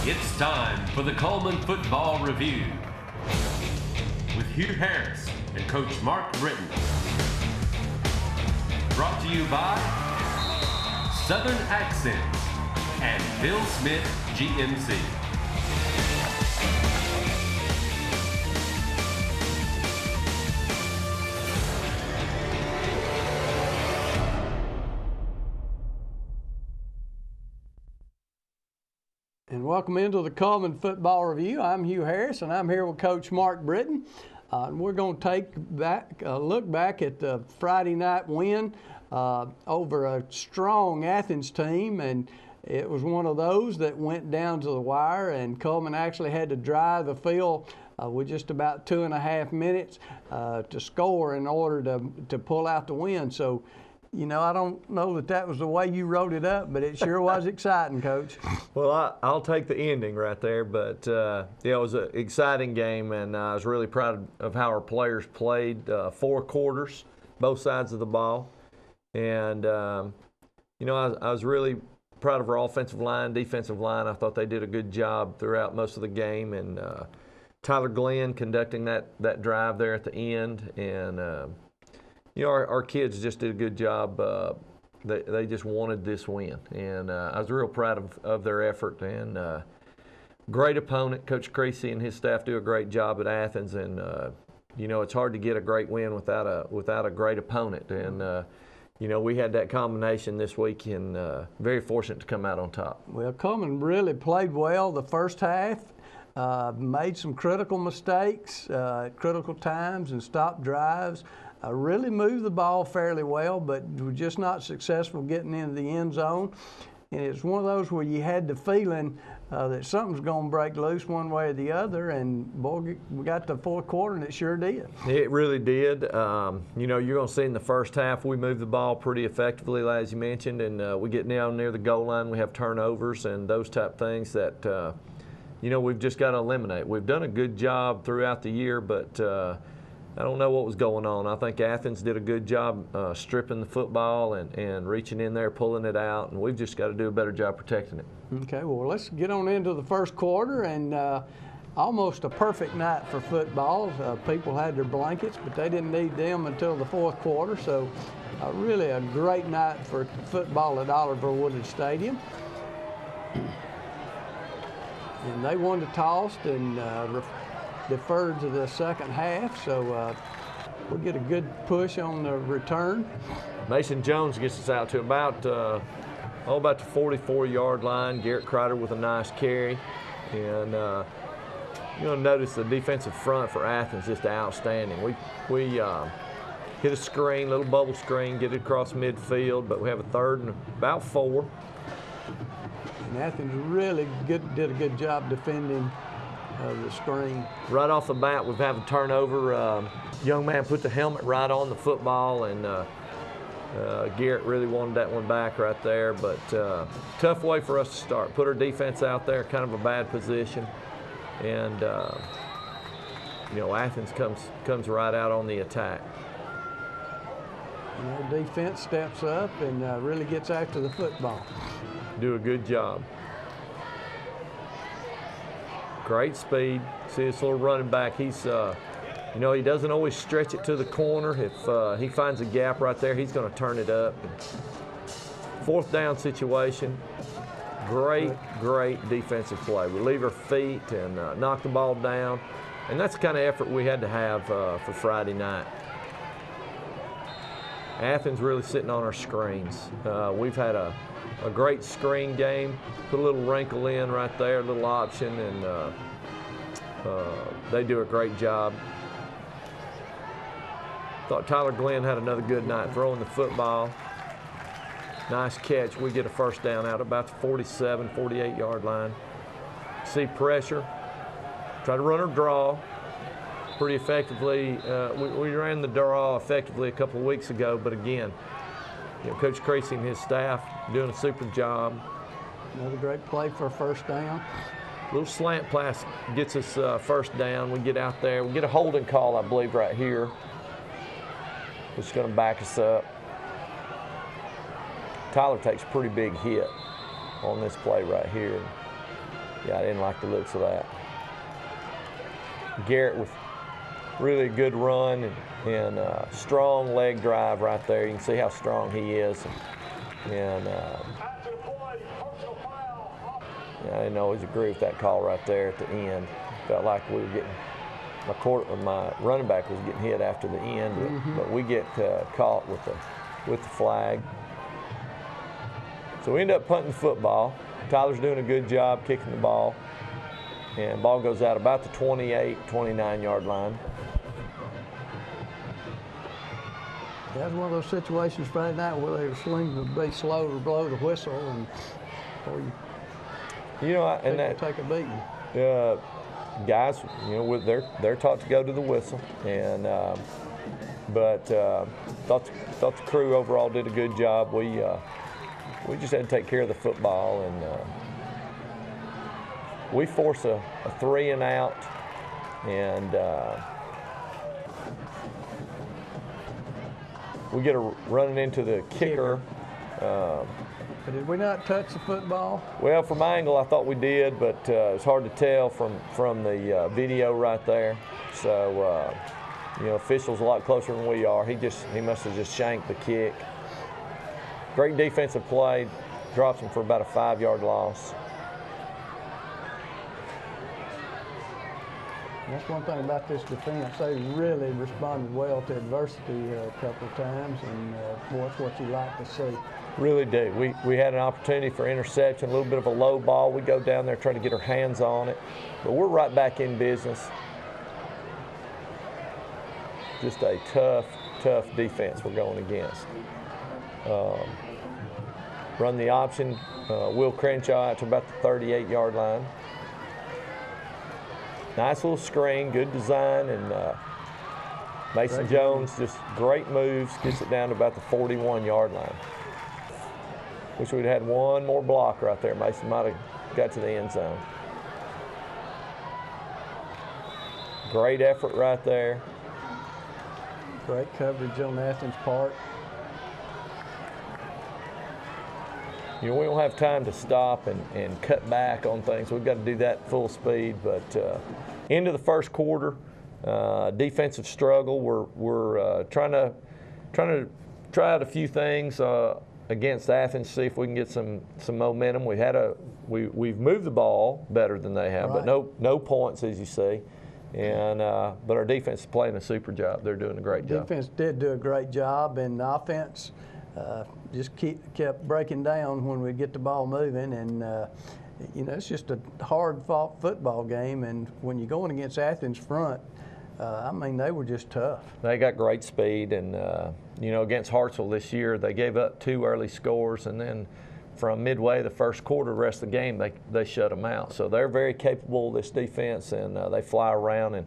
It's time for the Cullman Football Review with Hugh Harris and Coach Mark Britton. Brought to you by Southern Accents and Bill Smith GMC. And welcome into the Cullman Football Review. I'm Hugh Harris, and I'm here with Coach Mark Britton. And we're going to take a look back at the Friday night win over a strong Athens team, and it was one of those that went down to the wire, and Cullman actually had to drive the field with just about 2.5 minutes to score in order to pull out the win. So, you know, I don't know that was the way you wrote it up, but it sure was exciting, Coach. Well, I'll take the ending right there, but yeah, it was an exciting game, and I was really proud of how our players played 4 quarters, both sides of the ball. And, you know, I was really proud of our offensive line, defensive line. I thought they did a good job throughout most of the game, and Tyler Glenn conducting that drive there at the end, and you know, our kids just did a good job. They just wanted this win, and I was real proud of their effort. And great opponent. Coach Creasy and his staff do a great job at Athens, and you know, it's hard to get a great win without a great opponent. And you know, we had that combination this week, and very fortunate to come out on top. Well, Cullman really played well the first half. Made some critical mistakes at critical times and stopped drives. Really moved the ball fairly well, but were just not successful getting into the end zone. And it's one of those where you had the feeling that something's going to break loose one way or the other. And, boy, we got to the fourth quarter, and it sure did. It really did. You know, you're going to see in the first half we moved the ball pretty effectively, as you mentioned, and we get down near the goal line. We have turnovers and those type things that, you know, we've just got to eliminate. We've done a good job throughout the year, but I don't know what was going on. I think Athens did a good job stripping the football and reaching in there, pulling it out, and we've just got to do a better job protecting it. Okay, well, let's get on into the first quarter, and almost a perfect night for football. People had their blankets, but they didn't need them until the fourth quarter, so really a great night for football at Oliver Woodard Stadium. And they won the toss and deferred to the second half, so we'll get a good push on the return. Mason Jones gets us out to about the 44-yard line. Garrett Crider with a nice carry. And you're going to notice the defensive front for Athens just outstanding. We hit a screen, little bubble screen, get it across midfield, but we have a third and about 4. And Athens really did a good job defending the screen. Right off the bat, we've had a turnover. Young man put the helmet right on the football, and Garrett really wanted that one back right there. But tough way for us to start. Put our defense out there, kind of a bad position, and you know, Athens comes right out on the attack. And our defense steps up and really gets after the football. Do a good job. Great speed. See this little running back. He's, you know, he doesn't always stretch it to the corner. If he finds a gap right there, he's going to turn it up. Fourth down situation. Great defensive play. We leave our feet and knock the ball down. And that's the kind of effort we had to have for Friday night. Athens really sitting on our screens. We've had a great screen game, put a little wrinkle in right there, a little option, and they do a great job. Thought Tyler Glenn had another good night throwing the football. Nice catch. We get a first down out about the 47, 48-yard line. See pressure. Try to run or draw pretty effectively. We ran the draw effectively a couple of weeks ago, but again, you know, Coach Creasy and his staff doing a super job. Another great play for a first down. Little slant pass gets us first down. We get out there. We get a holding call, I believe, right here, which is going to back us up. Tyler takes a pretty big hit on this play right here. Yeah, I didn't like the looks of that. Garrett with really good run and strong leg drive right there. You can see how strong he is. And yeah, I didn't always agree with that call right there at the end. Felt like we were getting, my running back was getting hit after the end, but we get caught with the flag. So we end up punting the football. Tyler's doing a good job kicking the ball. And ball goes out about the 28, 29-yard line. That's one of those situations Friday night where they were swinging to be slow to blow the whistle, and or take a beating. Guys, they're taught to go to the whistle, and but thought the crew overall did a good job. We just had to take care of the football, and we force a 3 and out, and we get a running into the kicker. But did we not touch the football? Well, from my angle, I thought we did, but it's hard to tell from the video right there. So, official's a lot closer than we are. He must have just shanked the kick. Great defensive play, drops him for about a 5-yard loss. That's one thing about this defense. They really responded well to adversity a couple of times, and that's what you like to see. Really do. We had an opportunity for interception, a little bit of a low ball. We go down there trying to get our hands on it, but we're right back in business. Just a tough defense we're going against. Run the option, Will Crenshaw out to about the 38-yard line. Nice little screen, good design, and Mason Jones just great moves, gets it down to about the 41-yard line. Wish we'd had one more block right there. Mason might have got to the end zone. Great effort right there. Great coverage on Athens' part. We don't have time to stop and cut back on things. We've got to do that full speed. But into the first quarter, defensive struggle. We're trying to try out a few things against Athens, see if we can get some momentum. We've moved the ball better than they have, right. But no points, as you see. And but our defense is playing a super job. They're doing a great job. Defense did do a great job, and the offense just kept breaking down when we get the ball moving. And it's just a hard-fought football game. And when you're going against Athens front, they were just tough. They got great speed, and against Hartsville this year, they gave up 2 early scores, and then from midway the first quarter, the rest of the game, they shut them out. So they're very capable of this defense, and they fly around, and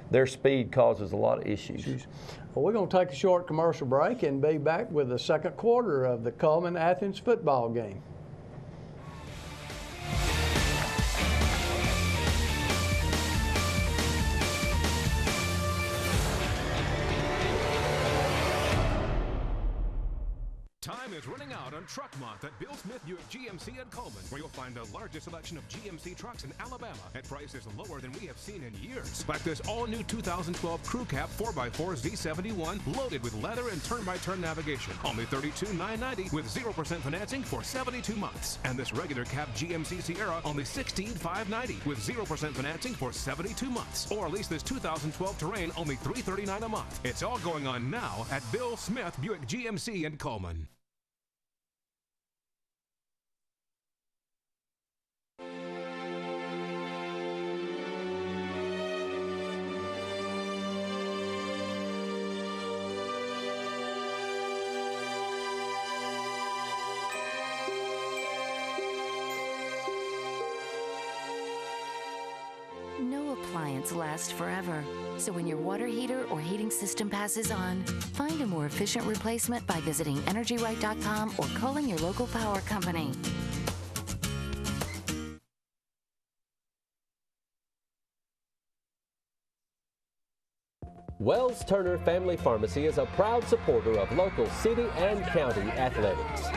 their speed causes a lot of issues. Well, we're going to take a short commercial break and be back with the second quarter of the Cullman-Athens football game. Time is running out on Truck Month at Bill Smith Buick GMC at Cullman, where you'll find the largest selection of GMC trucks in Alabama at prices lower than we have seen in years. Like this all-new 2012 Crew Cab 4x4 Z71 loaded with leather and turn-by-turn navigation. Only $32,990 with 0% financing for 72 months. And this regular cab GMC Sierra only $16,590 with 0% financing for 72 months. Or lease this 2012 Terrain only $339 a month. It's all going on now at Bill Smith Buick GMC in Cullman. No appliance lasts forever. So when your water heater or heating system passes on, find a more efficient replacement by visiting EnergyRight.com or calling your local power company. Wells Turner Family Pharmacy is a proud supporter of local city and county athletics.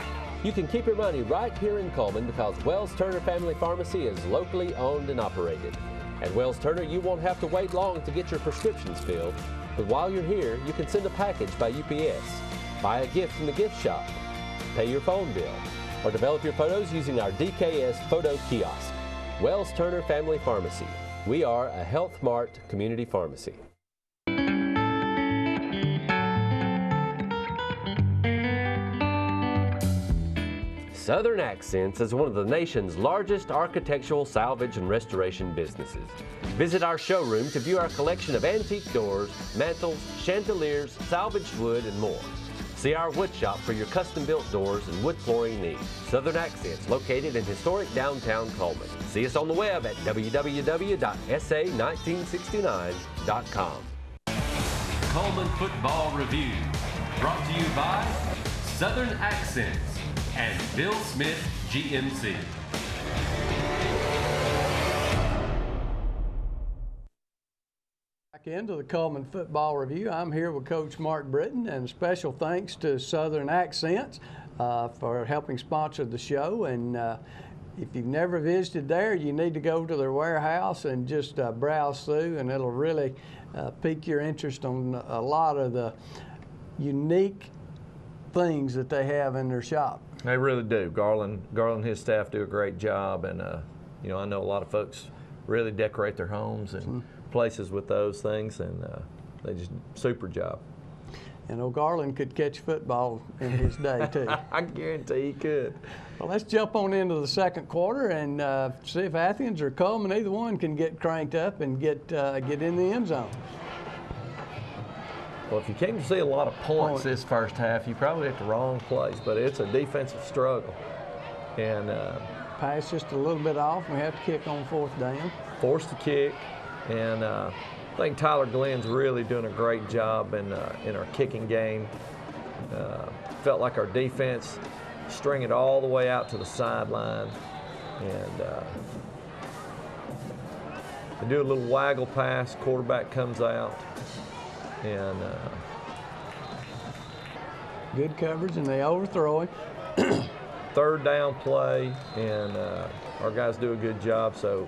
You can keep your money right here in Cullman because Wells Turner Family Pharmacy is locally owned and operated. At Wells Turner, you won't have to wait long to get your prescriptions filled. But while you're here, you can send a package by UPS, buy a gift from the gift shop, pay your phone bill, or develop your photos using our DKS photo kiosk. Wells Turner Family Pharmacy. We are a Health Mart community pharmacy. Southern Accents is one of the nation's largest architectural salvage and restoration businesses. Visit our showroom to view our collection of antique doors, mantels, chandeliers, salvaged wood, and more. See our wood shop for your custom-built doors and wood flooring needs. Southern Accents, located in historic downtown Cullman. See us on the web at www.sa1969.com. Cullman Football Review, brought to you by Southern Accents and Bill Smith GMC. Back into the Cullman Football Review. I'm here with Coach Mark Britton, and special thanks to Southern Accents for helping sponsor the show. And if you've never visited there, you need to go to their warehouse and just browse through, and it'll really pique your interest on a lot of the unique things that they have in their shop. They really do. Garland and his staff do a great job, and you know, I know a lot of folks really decorate their homes and places with those things, and they just super job. And Garland could catch football in his day too. I guarantee he could. Well, let's jump on into the second quarter and see if Athens or Cullman, either one, can get cranked up and get in the end zone. Well, if you came to see a lot of points this first half, you probably at the wrong place, but it's a defensive struggle. And pass just a little bit off. We have to kick on fourth down. Forced to kick, and I think Tyler Glenn's really doing a great job in our kicking game. Felt like our defense string it all the way out to the sideline, and they do a little waggle pass. Quarterback comes out. And good coverage, and they overthrow it. Third down play, and our guys do a good job. So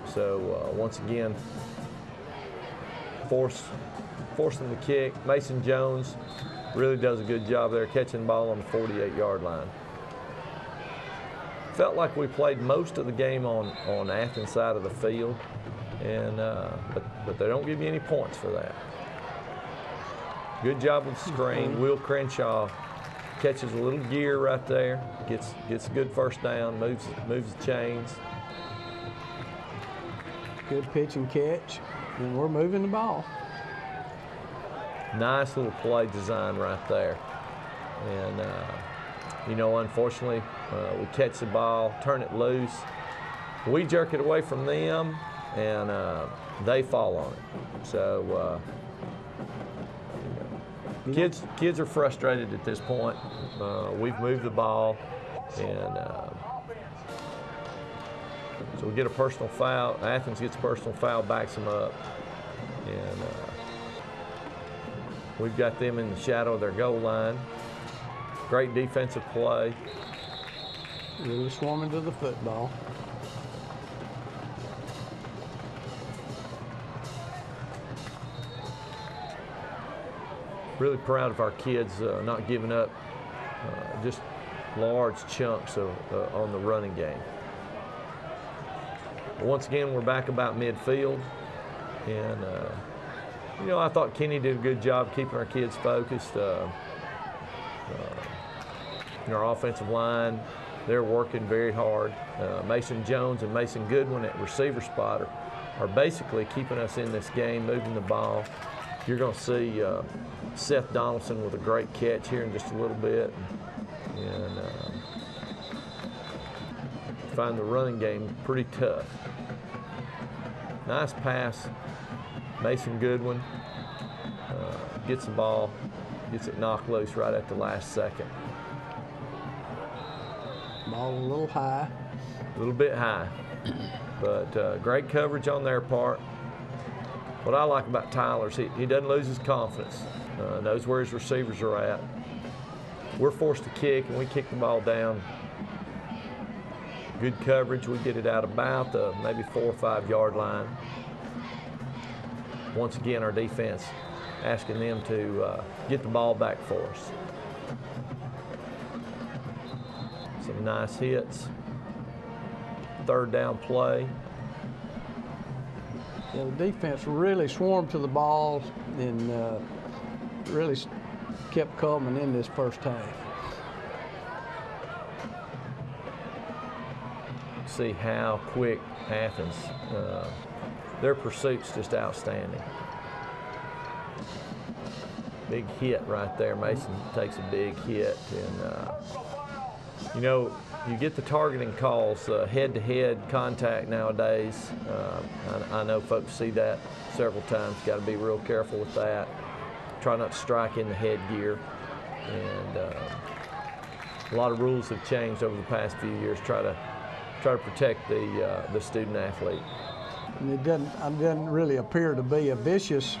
once again, force them to kick. Mason Jones really does a good job there, catching the ball on the 48-yard line. Felt like we played most of the game on Athens' side of the field, and but they don't give you any points for that. Good job with the screen. Will Crenshaw catches a little gear right there, gets a good first down, moves the chains. Good pitch and catch, and we're moving the ball. Nice little play design right there. And, you know, unfortunately, we catch the ball, turn it loose. We jerk it away from them, and they fall on it. So, Kids are frustrated at this point. We've moved the ball, and so we get a personal foul. Athens gets a personal foul, backs them up, and we've got them in the shadow of their goal line. Great defensive play. Really swarming to the football. Really proud of our kids not giving up just large chunks on the running game. Once again, we're back about midfield, and you know, I thought Kenny did a good job keeping our kids focused. In our offensive line, they're working very hard. Mason Jones and Mason Goodwin at receiver spot are basically keeping us in this game, moving the ball. You're going to see Seth Donaldson with a great catch here in just a little bit, and find the running game pretty tough. Nice pass. Mason Goodwin gets the ball, gets it knocked loose right at the last second. Ball a little high. A little bit high, but great coverage on their part. What I like about Tyler is he doesn't lose his confidence, knows where his receivers are at. We're forced to kick, and we kick the ball down Good coverage. We get it out about the maybe 4 or 5 yard line. Once again, our defense asking them to get the ball back for us. Some nice hits. 3rd down play. Yeah, the defense really swarmed to the ball and really kept Cullman in this first half. See how quick Athens, their pursuit's just outstanding. Big hit right there. Mason takes a big hit, and you know, you get the targeting calls, head-to-head contact nowadays. I know folks see that several times. Got to be real careful with that. Try not to strike in the headgear. And a lot of rules have changed over the past few years. Try to protect the student athlete. And it doesn't really appear to be a vicious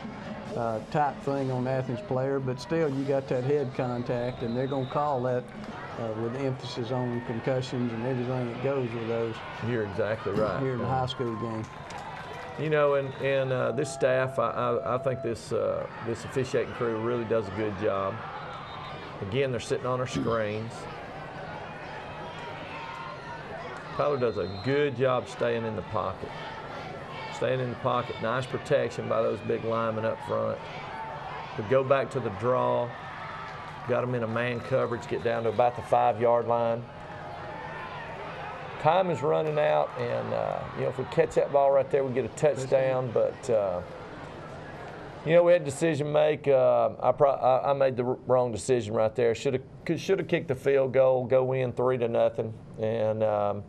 type thing on the Athens player, but still you got that head contact, and they're going to call that with emphasis on concussions and everything that goes with those. You're exactly right. Here in the high school game. You know, and this staff, I think this officiating crew really does a good job. Again, they're sitting on our screens. Tyler does a good job staying in the pocket. Staying in the pocket, nice protection by those big linemen up front. We go back to the draw. Got them in a man coverage, get down to about the 5 yard line. Time is running out, and you know, if we catch that ball right there, we get a touchdown. But you know, we had a decision to make. I made the wrong decision right there. Should have kicked the field goal, go in 3-0, and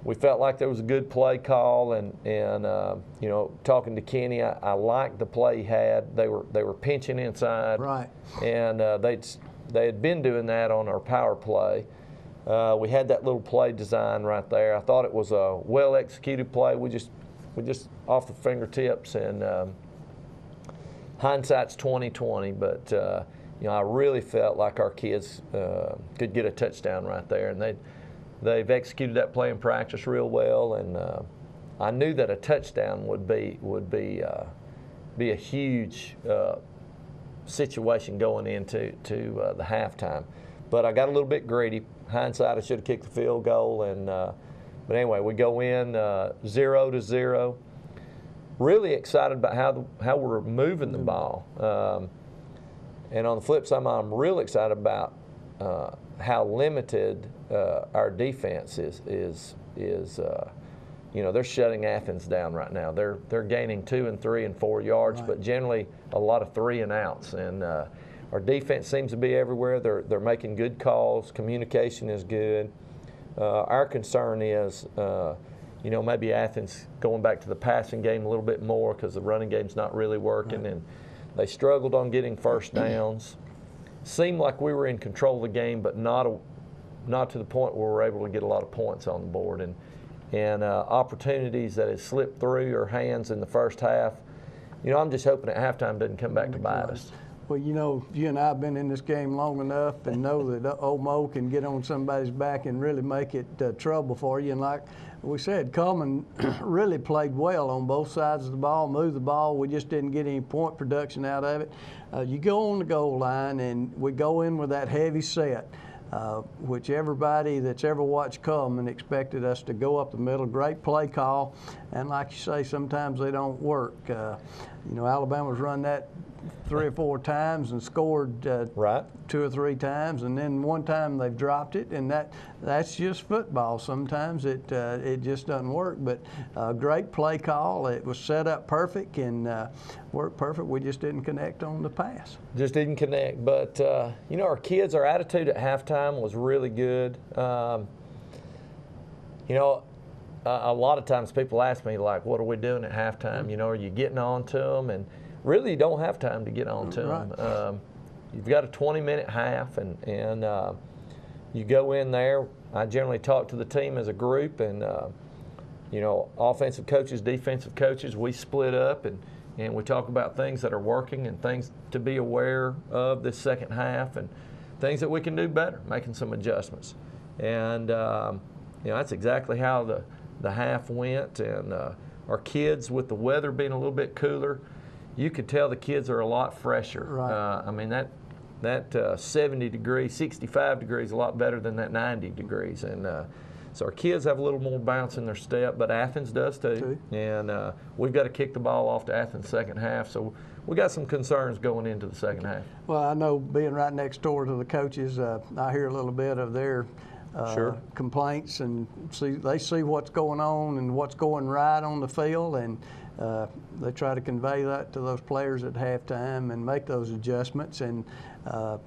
we felt like there was a good play call. And you know, talking to Kenny, I liked the play he had. They were pinching inside, right? And they had been doing that on our power play. We had that little play design right there. I thought it was a well executed play. We just off the fingertips, and hindsight's 20/20. But you know, I really felt like our kids could get a touchdown right there, and they've executed that play in practice real well. And I knew that a touchdown would be a huge situation going into the halftime. But I got a little bit greedy. Hindsight, I should have kicked the field goal. And but anyway, we go in 0-0. Really excited about how we're moving the ball. And on the flip side, I'm real excited about how limited our defense is. You know, they're shutting Athens down right now. They're gaining 2 and 3 and 4 yards, right, but generally a lot of 3 and outs. And our defense seems to be everywhere. They're making good calls. Communication is good. Our concern is, you know, maybe Athens going back to the passing game a little bit more because the running game's not really working, right, and they struggled on getting first downs. Seemed like we were in control of the game, but not to the point where we're able to get a lot of points on the board. And opportunities that had slipped through our hands in the first half, you know, I'm just hoping at halftime doesn't come back to bite us. Well, you know, you and I have been in this game long enough and know that old Mo can get on somebody's back and really make it trouble for you. And like we said, Cullman really played well on both sides of the ball, moved the ball. We just didn't get any point production out of it. You go on the goal line, and we go in with that heavy set, which everybody that's ever watched Cullman expected us to go up the middle. Great play call. And like you say, sometimes they don't work. You know, Alabama's run that 3 or 4 times and scored right, 2 or 3 times, and then one time they've dropped it, and that's just football. Sometimes it just doesn't work. But great play call. It was set up perfect and worked perfect. We just didn't connect on the pass. Just didn't connect. But you know, our kids, our attitude at halftime was really good. You know, a lot of times people ask me, like, what are we doing at halftime? You know, are you getting on to them? And really, you don't have time to get on to them. You've got a 20-minute half, and you go in there. I generally talk to the team as a group, and you know, offensive coaches, defensive coaches, we split up, and we talk about things that are working and things to be aware of this second half, and things that we can do better, making some adjustments. And that's exactly how the half went. And our kids, with the weather being a little bit cooler, you could tell the kids are a lot fresher. Right. I mean, that 70 degrees, 65 degrees, a lot better than that 90 degrees. And so our kids have a little more bounce in their step, but Athens does too. And we've got to kick the ball off to Athens second half. So we got some concerns going into the second half. Well, I know being right next door to the coaches, I hear a little bit of their complaints, and they see what's going on and what's going right on the field, and they try to convey that to those players at halftime and make those adjustments. And it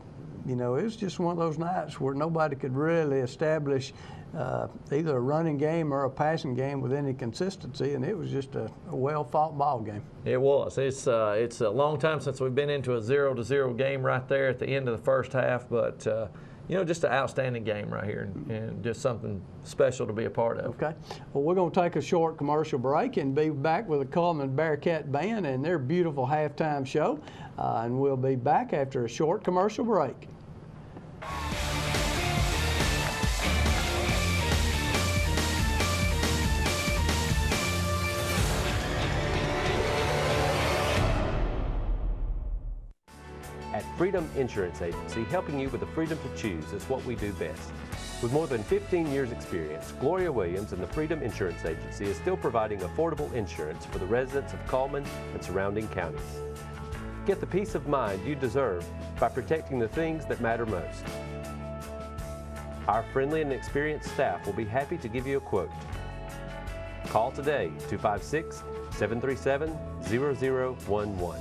was just one of those nights where nobody could really establish either a running game or a passing game with any consistency, and it was just a well-fought ball game. It was. It's a long time since we've been into a 0-0 game right there at the end of the first half, but just an outstanding game right here, and just something special to be a part of. Okay. Well, we're going to take a short commercial break and be back with the Cullman Bearcat Band and their beautiful halftime show, and we'll be back after a short commercial break. At Freedom Insurance Agency, helping you with the freedom to choose is what we do best. With more than 15 years' experience, Gloria Williams and the Freedom Insurance Agency is still providing affordable insurance for the residents of Cullman and surrounding counties. Get the peace of mind you deserve by protecting the things that matter most. Our friendly and experienced staff will be happy to give you a quote. Call today, 256-737-0011.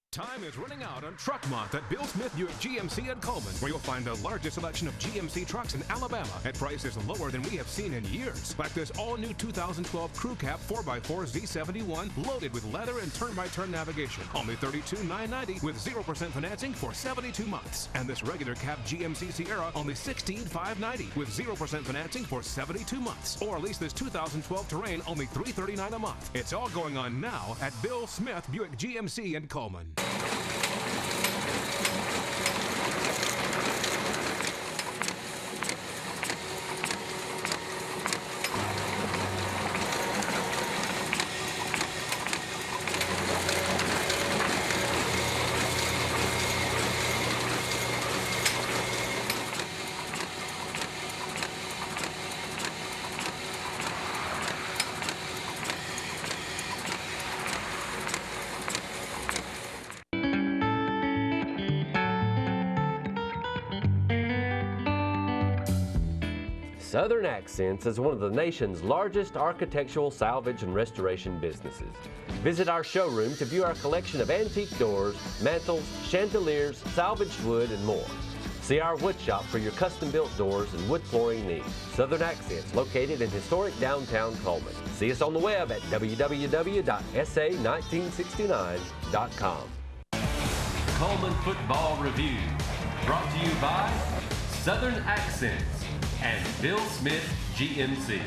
Time is running out on Truck Month at Bill Smith Buick GMC at Cullman, where you'll find the largest selection of GMC trucks in Alabama at prices lower than we have seen in years. Like this all-new 2012 Crew Cab 4x4 Z71 loaded with leather and turn-by-turn navigation. Only $32,990 with 0% financing for 72 months. And this regular cab GMC Sierra only $16,590 with 0% financing for 72 months. Or lease this 2012 Terrain only $339 a month. It's all going on now at Bill Smith Buick GMC in Cullman. Southern Accents is one of the nation's largest architectural salvage and restoration businesses. Visit our showroom to view our collection of antique doors, mantels, chandeliers, salvaged wood, and more. See our wood shop for your custom-built doors and wood flooring needs. Southern Accents, located in historic downtown Cullman. See us on the web at www.sa1969.com. Cullman Football Review, brought to you by Southern Accents and Bill Smith GMC.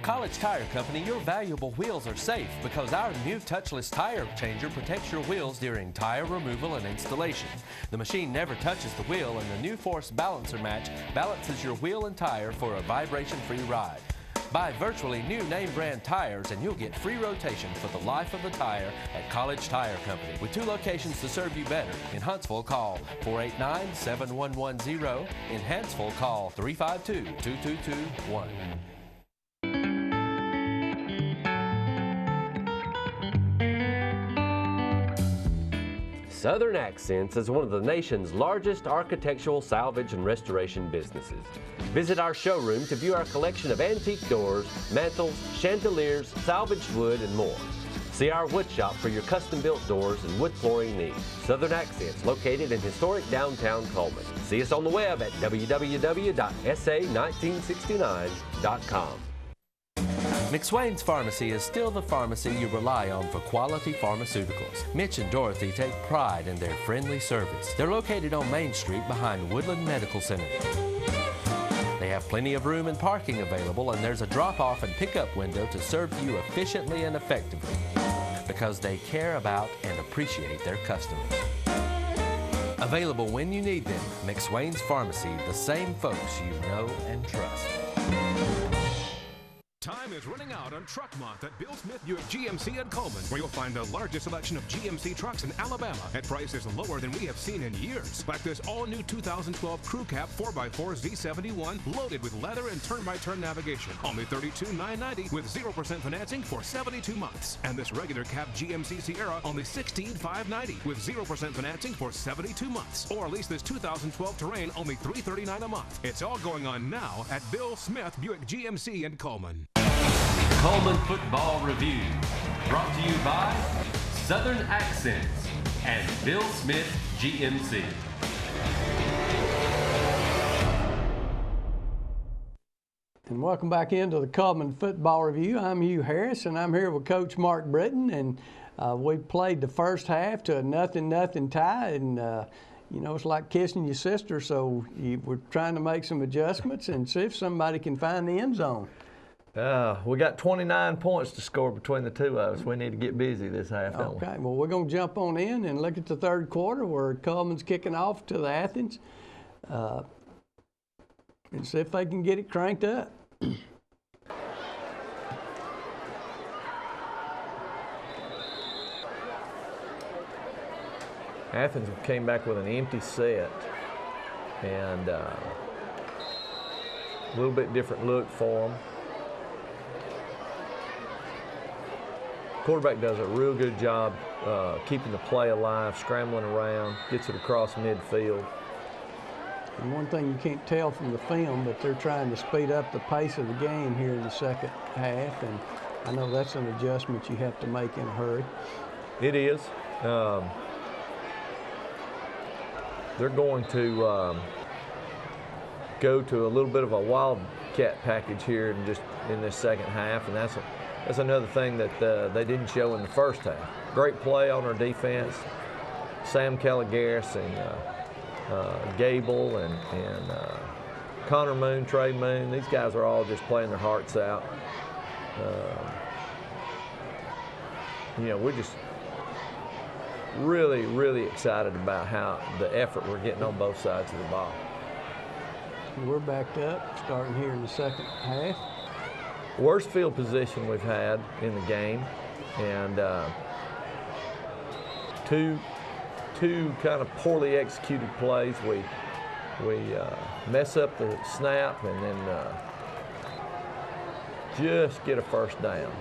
College Tire Company, your valuable wheels are safe because our new touchless tire changer protects your wheels during tire removal and installation. The machine never touches the wheel, and the new Force Balancer Match balances your wheel and tire for a vibration-free ride. Buy virtually new name brand tires and you'll get free rotation for the life of the tire at College Tire Company. With 2 locations to serve you better. In Huntsville, call 489-7110. In Hansville, call 352-2221. Southern Accents is one of the nation's largest architectural salvage and restoration businesses. Visit our showroom to view our collection of antique doors, mantels, chandeliers, salvaged wood, and more. See our wood shop for your custom-built doors and wood flooring needs. Southern Accents, located in historic downtown Cullman. See us on the web at www.sa1969.com. McSwain's Pharmacy is still the pharmacy you rely on for quality pharmaceuticals. Mitch and Dorothy take pride in their friendly service. They're located on Main Street behind Woodland Medical Center. They have plenty of room and parking available, and there's a drop-off and pickup window to serve you efficiently and effectively because they care about and appreciate their customers. Available when you need them. McSwain's Pharmacy, the same folks you know and trust. Time is running out on Truck Month at Bill Smith Buick GMC at Cullman, where you'll find the largest selection of GMC trucks in Alabama at prices lower than we have seen in years. Like this all-new 2012 Crew Cab 4x4 Z71 loaded with leather and turn-by-turn navigation. Only $32,990 with 0% financing for 72 months. And this regular cab GMC Sierra only $16,590 with 0% financing for 72 months. Or lease this 2012 Terrain only $339 a month. It's all going on now at Bill Smith Buick GMC in Cullman. Cullman Football Review, brought to you by Southern Accents and Bill Smith GMC. And welcome back into the Cullman Football Review. I'm Hugh Harris, and I'm here with Coach Mark Britton, and we played the first half to a 0-0 tie, and you know, it's like kissing your sister, so we're trying to make some adjustments and see if somebody can find the end zone. We got 29 points to score between the two of us. We need to get busy this half, don't we? Okay, well, we're going to jump on in and look at the third quarter where Cullman's kicking off to the Athens and see if they can get it cranked up. Athens came back with an empty set and a little bit different look for them. Quarterback does a real good job keeping the play alive, scrambling around, gets it across midfield. And one thing you can't tell from the film, but they're trying to speed up the pace of the game here in the second half, and I know that's an adjustment you have to make in a hurry. It is. They're going to go to a little bit of a wildcat package here in this second half, and that's another thing that they didn't show in the first half. Great play on our defense. Sam Caligaris and Gable and Connor Moon, Trey Moon, these guys are all just playing their hearts out. You know, we're just really, really excited about how the effort we're getting on both sides of the ball. We're backed up, starting here in the second half. Worst field position we've had in the game, and two kind of poorly executed plays. We mess up the snap and then just get a first down,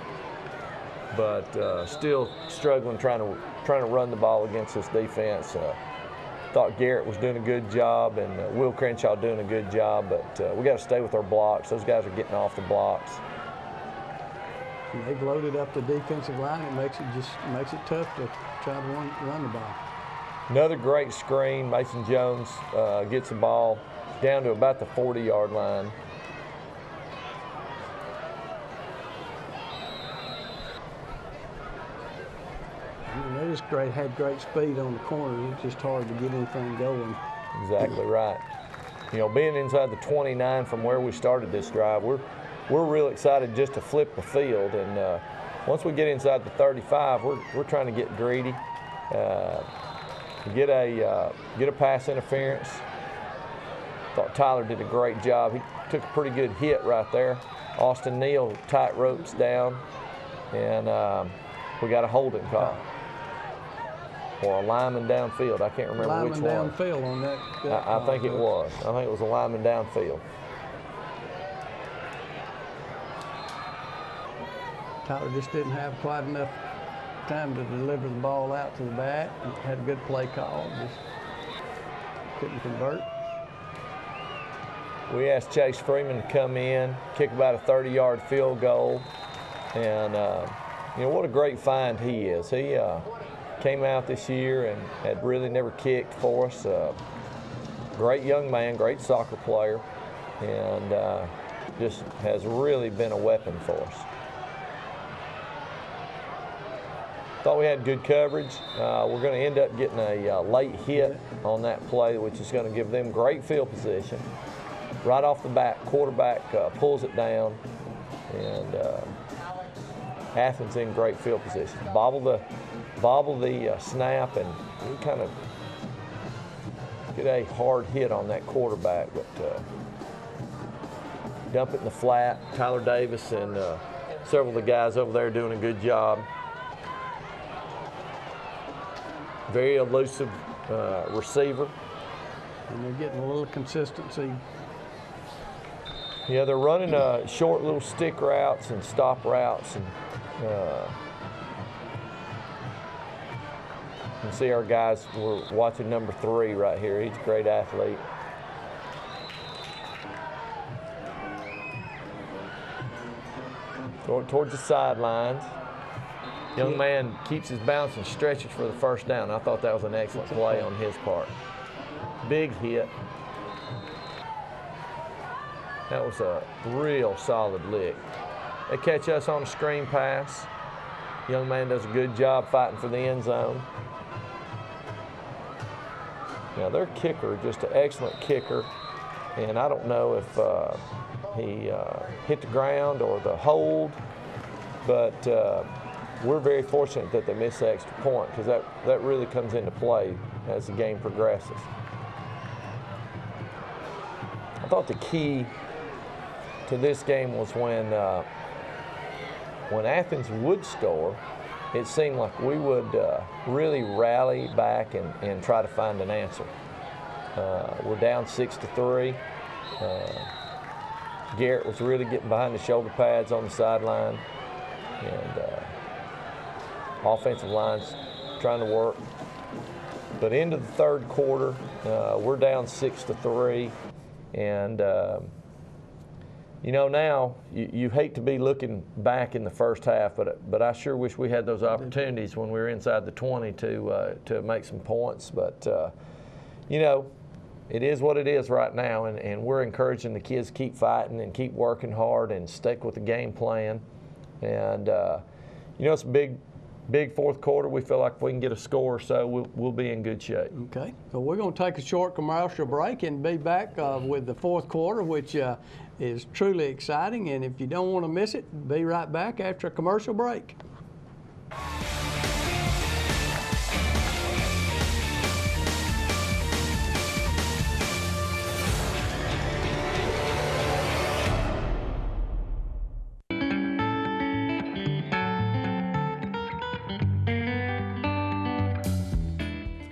but still struggling trying to run the ball against this defense. Thought Garrett was doing a good job and Will Crenshaw doing a good job, but we got to stay with our blocks. Those guys are getting off the blocks. And they've loaded up the defensive line. It makes it tough to try to run the ball. Another great screen. Mason Jones gets the ball down to about the 40-yard line. They just had great speed on the corner. It's just hard to get anything going. Exactly right. You know, being inside the 29 from where we started this drive, we're we're real excited just to flip the field. And once we get inside the 35, we're trying to get greedy, get a pass interference. Thought Tyler did a great job. He took a pretty good hit right there. Austin Neal tight ropes down, and we got a holding call. Or a lineman downfield. I can't remember which one. Lineman downfield on that. I think it was. I think it was a lineman downfield. Tyler just didn't have quite enough time to deliver the ball out to the back. He had a good play call, just couldn't convert. We asked Chase Freeman to come in, kick about a 30-yard field goal, and you know what a great find he is. He came out this year and had really never kicked for us. Great young man, great soccer player, and just has really been a weapon for us. Thought we had good coverage. We're going to end up getting a late hit on that play, which is going to give them great field position. Right off the bat, quarterback pulls it down, and Athens in great field position. Bobble the snap, and we kind of get a hard hit on that quarterback, but dump it in the flat. Tyler Davis and several of the guys over there doing a good job. Very elusive receiver. And they're getting a little consistency. Yeah, they're running short little stick routes and stop routes. And you can see our guys, we're watching number 3 right here. He's a great athlete. Towards the sidelines. Young man keeps his balance and stretches for the first down. I thought that was an excellent play on his part. Big hit. That was a real solid lick. They catch us on a screen pass. Young man does a good job fighting for the end zone. Now their kicker, just an excellent kicker. And I don't know if he hit the ground or the hold, but we're very fortunate that they missed the extra point, because that really comes into play as the game progresses. I thought the key to this game was when Athens would score, it seemed like we would really rally back and try to find an answer. We're down 6-3. Garrett was really getting behind the shoulder pads on the sideline, and offensive line's trying to work. But into the third quarter, we're down 6-3, and you know, now you hate to be looking back in the first half, but I sure wish we had those opportunities when we were inside the 20 to make some points. But you know, it is what it is right now, and we're encouraging the kids to keep fighting and keep working hard and stick with the game plan. And you know, it's a big fourth quarter. We feel like if we can get a score or so, we'll be in good shape. Okay, so we're going to take a short commercial break and be back with the fourth quarter, which is truly exciting. And if you don't want to miss it, be right back after a commercial break.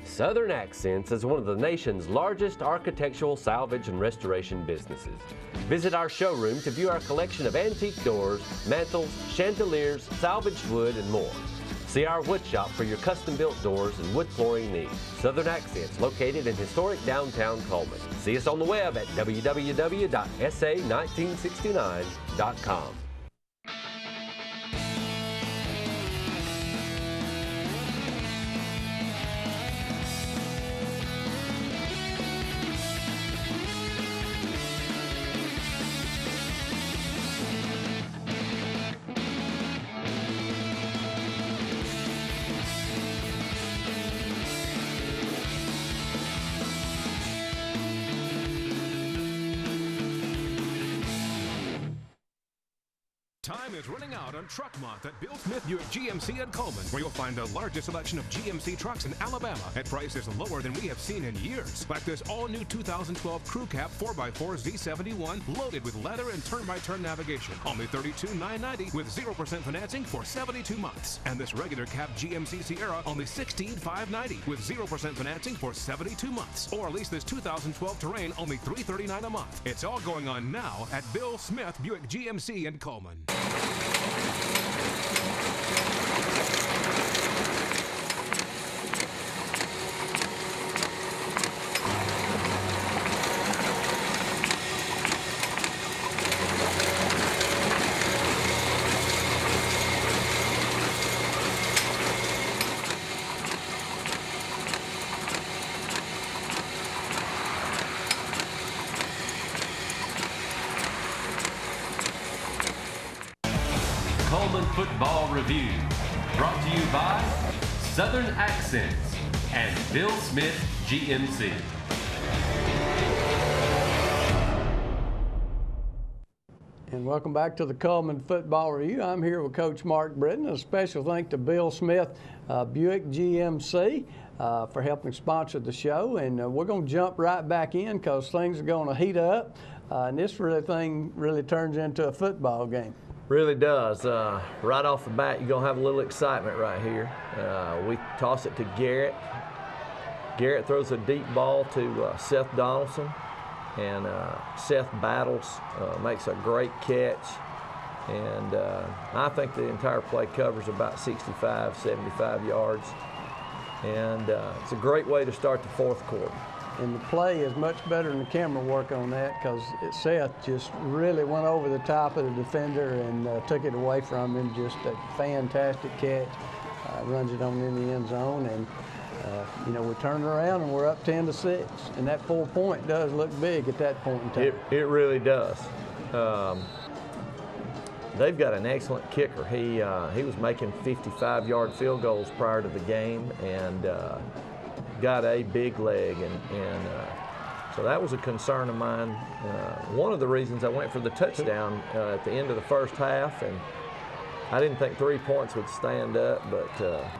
Southern Accents is one of the nation's largest architectural salvage and restoration businesses. Visit our showroom to view our collection of antique doors, mantels, chandeliers, salvaged wood, and more. See our wood shop for your custom-built doors and wood flooring needs. Southern Accents, located in historic downtown Cullman. See us on the web at www.sa1969.com. Time is running out on Truck Month at Bill Smith Buick GMC in Cullman, where you'll find the largest selection of GMC trucks in Alabama at prices lower than we have seen in years. Like this all-new 2012 Crew Cab 4x4 Z71 loaded with leather and turn-by-turn navigation. Only $32,990 with 0% financing for 72 months. And this regular cab GMC Sierra only $16,590 with 0% financing for 72 months. Or lease this 2012 Terrain only $339 a month. It's all going on now at Bill Smith Buick GMC in Cullman. Cullman Football Review, brought to you by Southern Accents and Bill Smith GMC. And welcome back to the Cullman Football Review. I'm here with Coach Mark Britton. A special thanks to Bill Smith Buick GMC for helping sponsor the show. And we're going to jump right back in because things are going to heat up. And this thing really turns into a football game. Really does. Right off the bat, you're going to have a little excitement right here. We toss it to Garrett. Garrett throws a deep ball to Seth Donaldson, and Seth battles, makes a great catch. And I think the entire play covers about 65, 75 yards. And it's a great way to start the fourth quarter. And the play is much better than the camera work on that because Seth just really went over the top of the defender and took it away from him. Just a fantastic catch. Runs it on in the end zone, and we turn around and we're up 10-6. And that 4 point does look big at that point in time. It really does. They've got an excellent kicker. He was making 55-yard field goals prior to the game, and got a big leg, and so that was a concern of mine. One of the reasons I went for the touchdown at the end of the first half, and I didn't think 3 points would stand up, but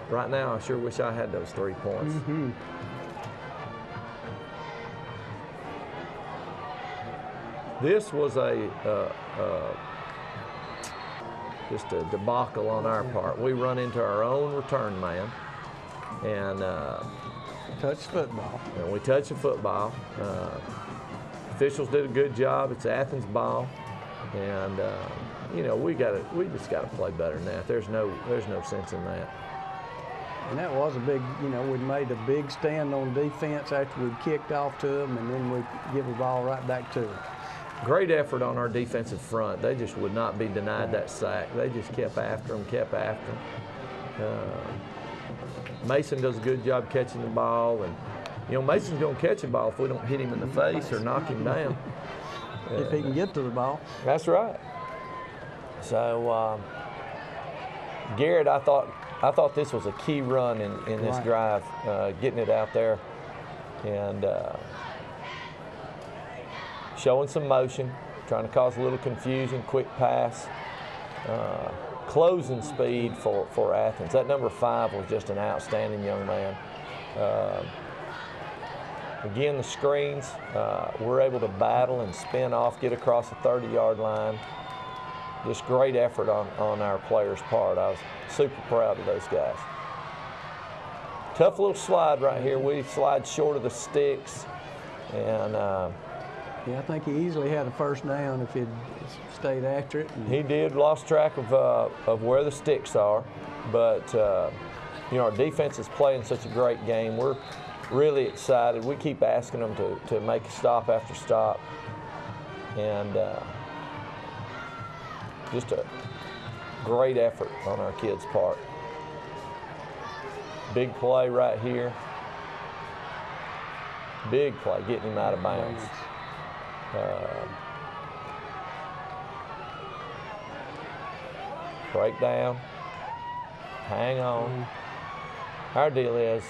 right now I sure wish I had those 3 points. Mm-hmm. This was just a debacle on our part. We run into our own return man, and touch football. And we touch the football. Officials did a good job. It's Athens ball, and we just got to play better than that. There's no sense in that. And that was a big, we made a big stand on defense after we kicked off to them, and then we give the ball right back to them. Great effort on our defensive front. They just would not be denied that sack. They just kept after them. Mason does a good job catching the ball, and Mason's going to catch the ball if we don't hit him in the face or knock him down. If he can get to the ball. That's right. So Garrett, I thought this was a key run in this drive, getting it out there and showing some motion, trying to cause a little confusion, quick pass. Closing speed for Athens. That number 5 was just an outstanding young man. Again, the screens, we're able to battle and spin off, get across the 30-yard line. Just great effort on our players' part. I was super proud of those guys. Tough little slide right here. We slide short of the sticks, and yeah, I think he easily had a first down if he'd stayed after it. He did, lost track of where the sticks are, but our defense is playing such a great game. We're really excited. We keep asking them to make a stop after stop, and just a great effort on our kids' part. Big play right here. Big play, getting him out of bounds. Break down, hang on. Our deal is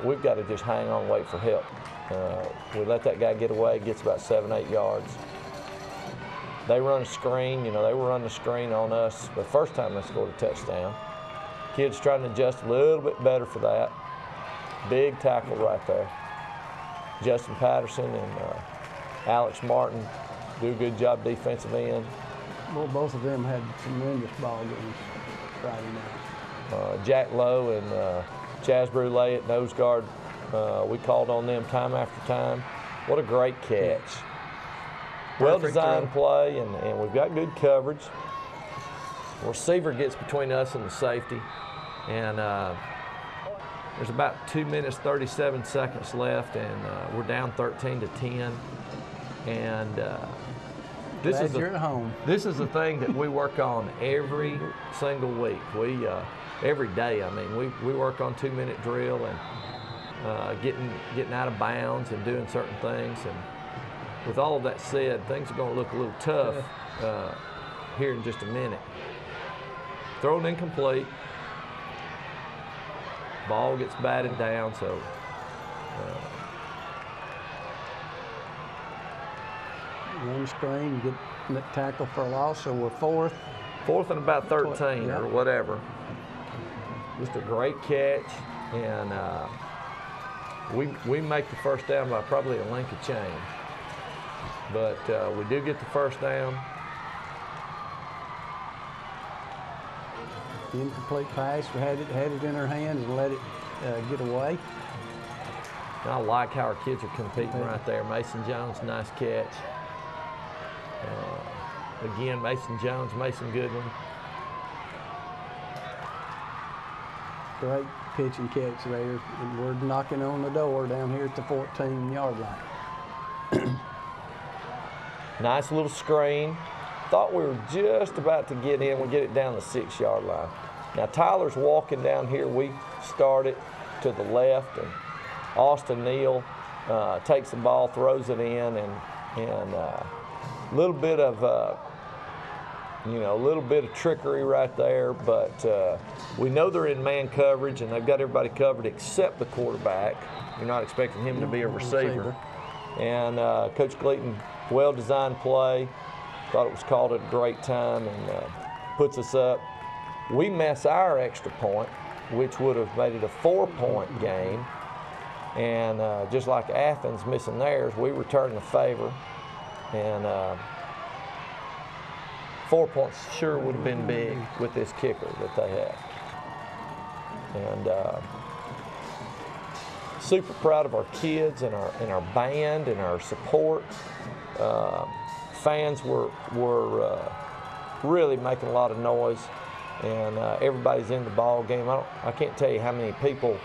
we've got to just hang on and wait for help. We let that guy get away, gets about 7-8 yards. they run a screen. You know, they were running a screen on us the first time they scored a touchdown. Kids trying to adjust a little bit better for that. Big tackle right there. Justin Patterson and Alex Martin do a good job defensive end. Well, both of them had tremendous ball games Friday night. Jack Lowe and Chaz Brule at nose guard. We called on them time after time. What a great catch. Well-designed play, and we've got good coverage. The receiver gets between us and the safety, and there's about 2 minutes, 37 seconds left, and we're down 13-10. And this is you're at home. This is the thing that we work on every single week. We every day. I mean, we work on 2-minute drill and getting out of bounds and doing certain things. And with all of that said, things are going to look a little tough here in just a minute. Thrown incomplete. Ball gets batted down, so run screen, get tackle for a loss, so we're fourth. Fourth and about 13 or whatever. Just a great catch, and we make the first down by probably a link of change. But we do get the first down. The incomplete pass, we had it in our hands and let it get away. And I like how our kids are competing right there. Mason Jones, nice catch. Again, Mason Jones, Mason Goodwin. Great pitch and catch there. And we're knocking on the door down here at the 14-yard line. Nice little screen. Thought we were just about to get in. We get it down the 6-yard line. Now Tyler's walking down here. We start it to the left, and Austin Neal takes the ball, throws it in, and a little bit of a little bit of trickery right there. But we know they're in man coverage, and they've got everybody covered except the quarterback. You're not expecting him to be a receiver. And Coach Gleaton, well-designed play. Thought it was called at a great time, and puts us up. We miss our extra point, which would have made it a 4-point game. And just like Athens missing theirs, we return the favor. And 4 points sure would have been big with this kicker that they have. And super proud of our kids and our band and our support. Fans were really making a lot of noise, and everybody's in the ball game. I can't tell you how many people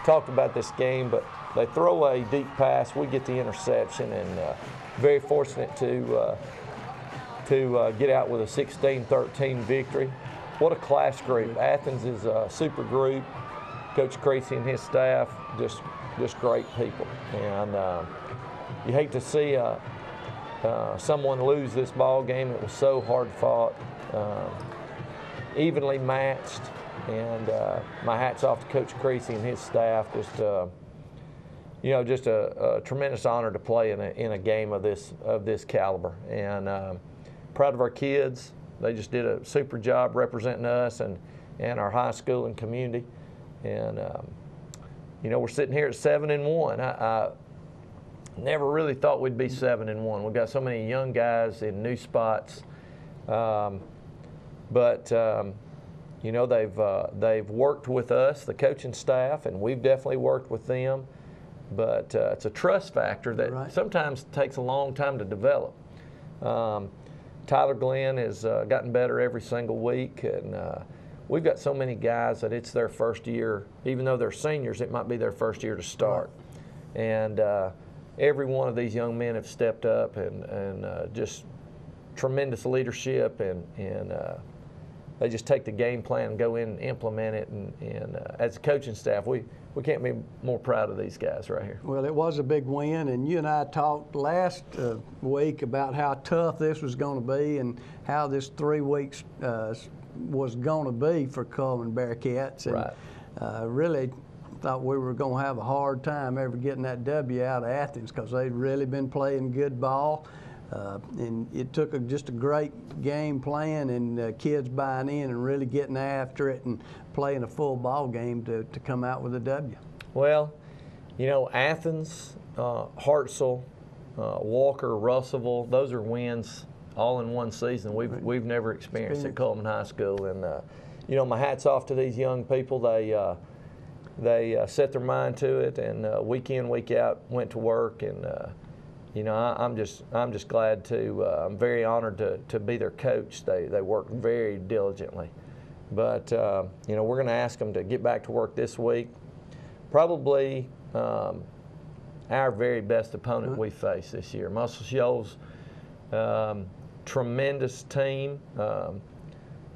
talked about this game, but they throw a deep pass, we get the interception, and very fortunate to get out with a 16-13 victory. What a class group. Athens is a super group. Coach Creasy and his staff, just great people. And you hate to see someone lose this ball game. It was so hard fought, evenly matched, and my hat's off to Coach Creasy and his staff. Just a tremendous honor to play in a game of this caliber. And proud of our kids. They just did a super job representing us and our high school and community. And we're sitting here at 7-1. I never really thought we'd be 7-1. We've got so many young guys in new spots, but they've worked with us, the coaching staff, and we've definitely worked with them. But it's a trust factor that sometimes takes a long time to develop. Tyler Glenn has gotten better every single week, and we've got so many guys that it's their first year. Even though they're seniors, it might be their first year to start. And every one of these young men have stepped up and just tremendous leadership, and they just take the game plan and go in and implement it. And as a coaching staff, we can't be more proud of these guys right here. Well, it was a big win, and you and I talked last week about how tough this was going to be and how this 3 weeks was going to be for Cullman Bearcats. And really thought we were going to have a hard time ever getting that W out of Athens, because they'd really been playing good ball. And it took just a great game plan and kids buying in and really getting after it and playing a full ball game to come out with a W. Well, you know, Athens, Hartselle, Walker, Russellville, those are wins all in one season we've never experienced at Cullman High School. And, you know, my hat's off to these young people. They set their mind to it, and week in, week out, went to work. And, you know, I'm just glad to, I'm very honored to be their coach. They work very diligently. But, you know, we're going to ask them to get back to work this week. Probably our very best opponent we face this year. Muscle Shoals, tremendous team.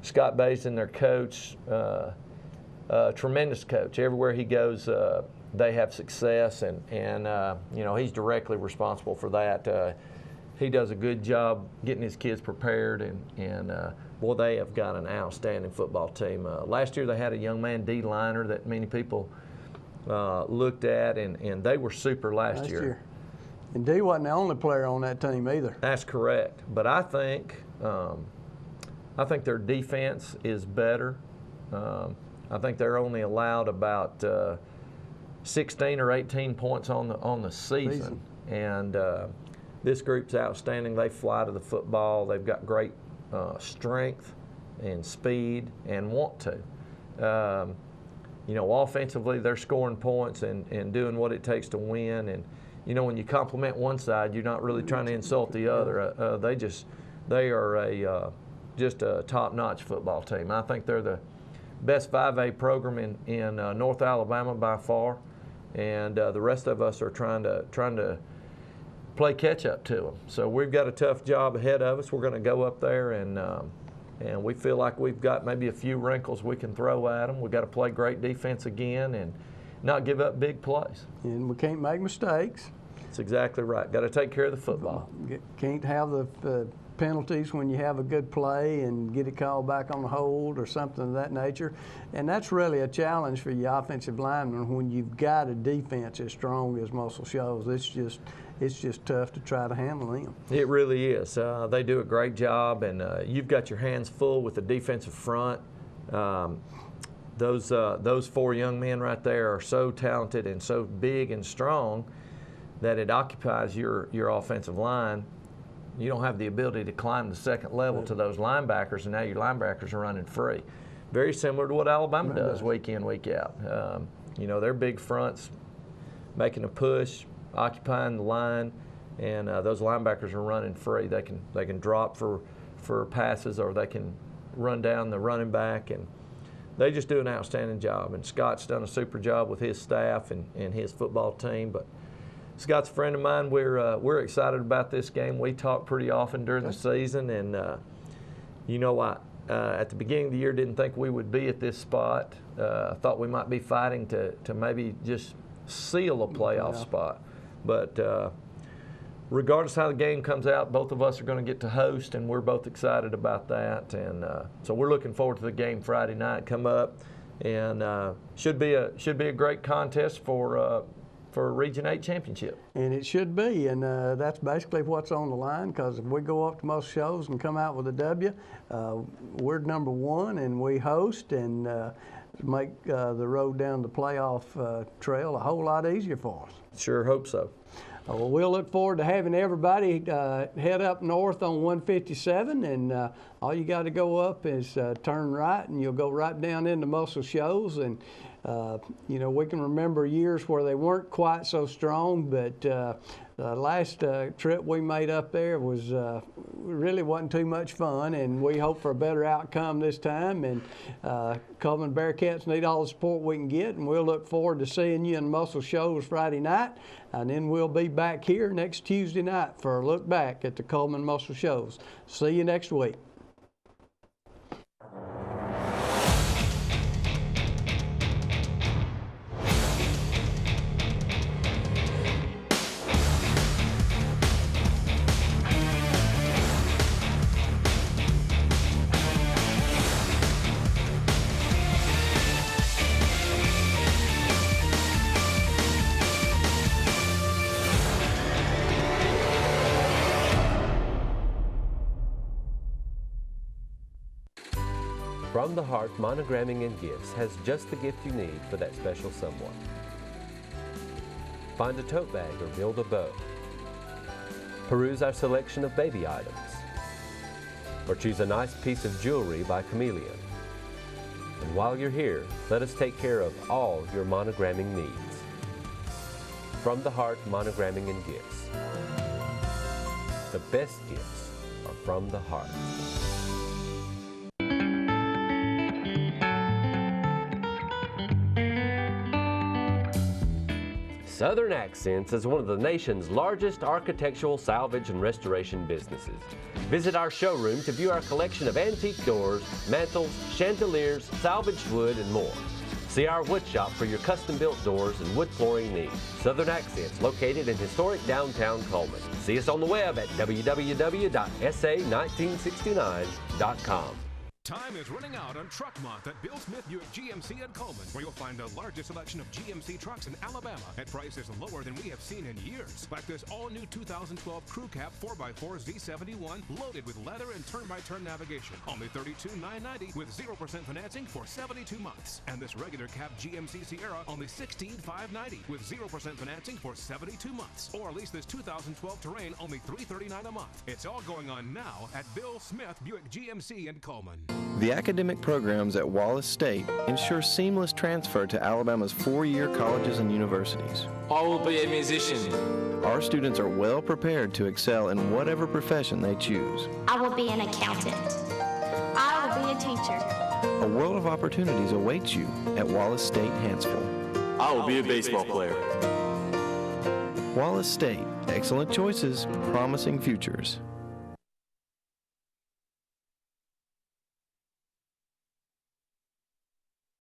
Scott Basin, their coach, tremendous coach. Everywhere he goes, they have success, and you know, he's directly responsible for that. He does a good job getting his kids prepared, and boy, they have got an outstanding football team. Last year they had a young man, D. Liner, that many people looked at, and they were super last year. And D wasn't the only player on that team either. That's correct. But I think their defense is better. I think they're only allowed about 16 or 18 points on the season. And this group's outstanding. They fly to the football. They've got great strength and speed and want to. You know, offensively, they're scoring points and doing what it takes to win. And, you know, when you compliment one side, you're not really trying to insult the other. They are just a top-notch football team. I think they're the best 5A program in North Alabama by far, and the rest of us are trying to play catch-up to them. So we've got a tough job ahead of us. We're going to go up there, and we feel like we've got maybe a few wrinkles we can throw at them. We've got to play great defense again and not give up big plays. And we can't make mistakes. That's exactly right. Got to take care of the football. Can't have the penalties when you have a good play and get it called back on the hold or something of that nature. And that's really a challenge for your offensive linemen when you've got a defense as strong as Muscle Shoals. It's just tough to try to handle them. It really is. They do a great job, and you've got your hands full with the defensive front. Those four young men right there are so talented and so big and strong that it occupies your offensive line. You don't have the ability to climb the second level to those linebackers, and now your linebackers are running free. Very similar to what Alabama does week in, week out. You know, their big fronts making a push, occupying the line, and those linebackers are running free. They can drop for passes, or they can run down the running back, and they just do an outstanding job. And Scott's done a super job with his staff and his football team. But Scott's a friend of mine. We're excited about this game. We talk pretty often during the season, and you know, at the beginning of the year didn't think we would be at this spot. I thought we might be fighting to maybe just seal a playoff spot. But regardless how the game comes out, both of us are going to get to host, and we're both excited about that. And so we're looking forward to the game Friday night come up, and should be a great contest for a Region 8 championship. And it should be, and that's basically what's on the line, because if we go up to most shows and come out with a W, we're number one, and we host and make the road down the playoff trail a whole lot easier for us. Sure hope so. Well, we'll look forward to having everybody head up north on 157, and all you got to go up is turn right, and you'll go right down into Muscle Shoals. And you know, we can remember years where they weren't quite so strong, but the last trip we made up there was really wasn't too much fun, and we hope for a better outcome this time. And Cullman Bearcats need all the support we can get, and we'll look forward to seeing you in Muscle Shoals Friday night, and then we'll be back here next Tuesday night for a look back at the Cullman Muscle Shoals. See you next week. From the Heart Monogramming and Gifts has just the gift you need for that special someone. Find a tote bag or build a bow. Peruse our selection of baby items. Or choose a nice piece of jewelry by Chameleon. And while you're here, let us take care of all your monogramming needs. From the Heart Monogramming and Gifts. The best gifts are from the heart. Southern Accents is one of the nation's largest architectural salvage and restoration businesses. Visit our showroom to view our collection of antique doors, mantels, chandeliers, salvaged wood, and more. See our wood shop for your custom-built doors and wood flooring needs. Southern Accents, located in historic downtown Cullman. See us on the web at www.sa1969.com. Time is running out on Truck Month at Bill Smith Buick GMC at Cullman, where you'll find the largest selection of GMC trucks in Alabama at prices lower than we have seen in years. Like this all-new 2012 Crew Cab 4x4 Z71 loaded with leather and turn-by-turn navigation. Only $32,990 with 0% financing for 72 months. And this regular cab GMC Sierra only $16,590 with 0% financing for 72 months. Or lease this 2012 Terrain only $339 a month. It's all going on now at Bill Smith Buick GMC in Cullman. The academic programs at Wallace State ensure seamless transfer to Alabama's 4-year colleges and universities. I will be a musician. Our students are well prepared to excel in whatever profession they choose. I will be an accountant. I will be a teacher. A world of opportunities awaits you at Wallace State Hanceville. I will be a baseball player. Wallace State, excellent choices, promising futures.